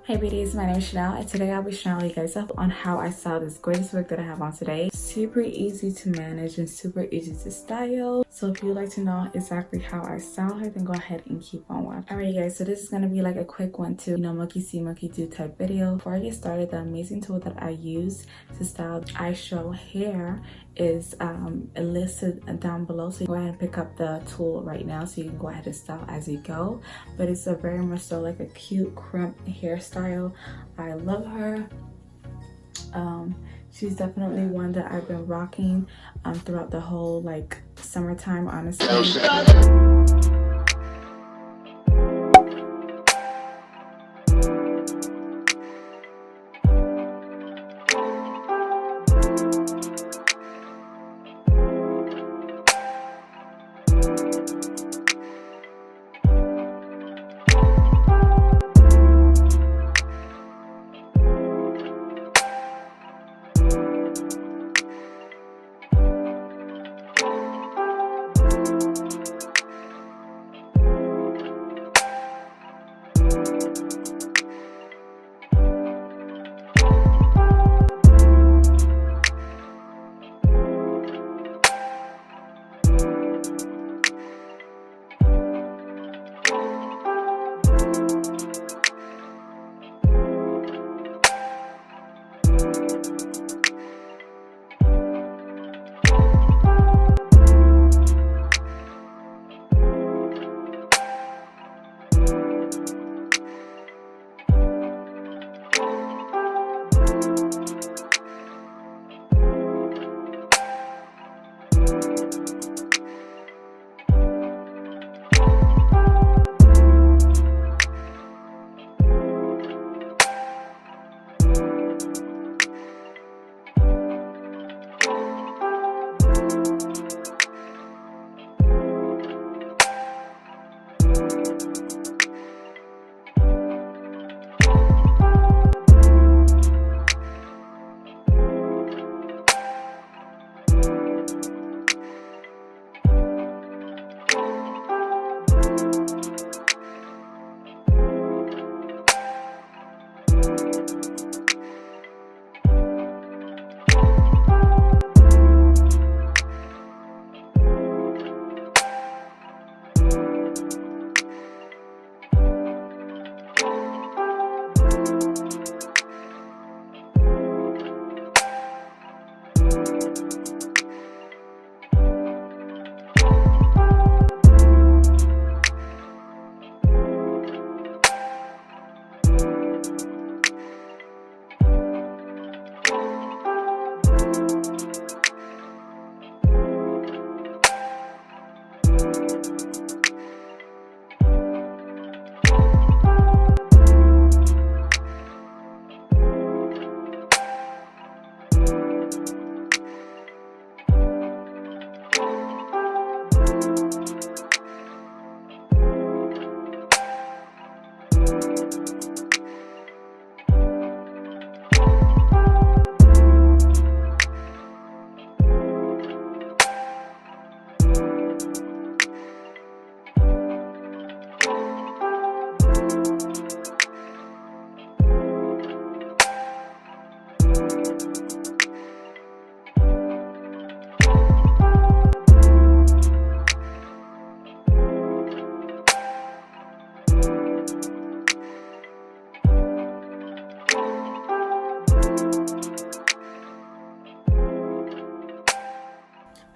Hey beauties, my name is Chanel and today I'll be showing you guys up on how I style this gorgeous wig that I have on today. Super easy to manage and super easy to style. So if you'd like to know exactly how I style her, then go ahead and keep on watching. Alright guys, so this is going to be like a quick one to, monkey see, monkey do type video. Before I get started, the amazing tool that I use to style Ishow hair is listed down below, so you go ahead and pick up the tool right now so you can go ahead and style as you go. But it's a very much so like a cute crimp hairstyle. I love her. She's definitely one that I've been rocking throughout the whole like summertime, honestly.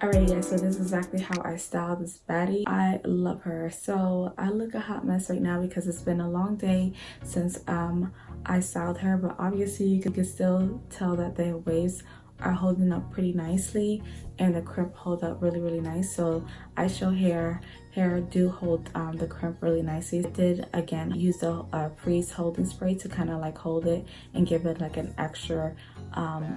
Alright guys, so this is exactly how I style this baddie. I love her. So I look a hot mess right now because it's been a long day since I styled her, but obviously you can still tell that the waves are holding up pretty nicely and the crimp hold up really nice. So Ishow hair do hold the crimp really nicely. I did again use the freeze holding spray to kind of like hold it and give it like an extra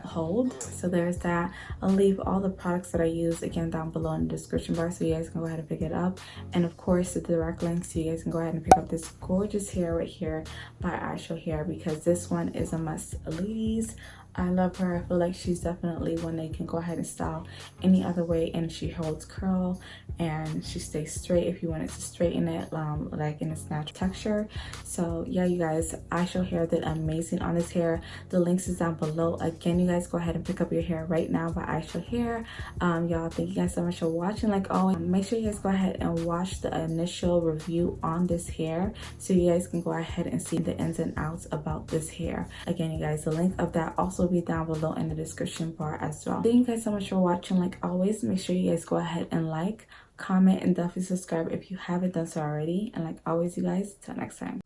hold. So there's that. I'll leave all the products that I use again down below in the description bar so you guys can go ahead and pick it up, and of course the direct links so you guys can go ahead and pick up this gorgeous hair right here by Ishow Hair, because this one is a must, ladies. I love her. I feel like she's definitely one that you can go ahead and style any other way, and she holds curl and she stays straight if you wanted to straighten it like in its natural texture. So yeah, you guys, Ishow hair did amazing on this hair. The links is down below. Again, you guys go ahead and pick up your hair right now by Ishow Hair. Y'all, thank you guys so much for watching. Like always, make sure you guys go ahead and watch the initial review on this hair so you guys can go ahead and see the ins and outs about this hair. Again, you guys, the link of that also be down below in the description bar as well. Thank you guys so much for watching. Like always, make sure you guys go ahead and like, comment, and definitely subscribe if you haven't done so already. And like always, you guys, till next time.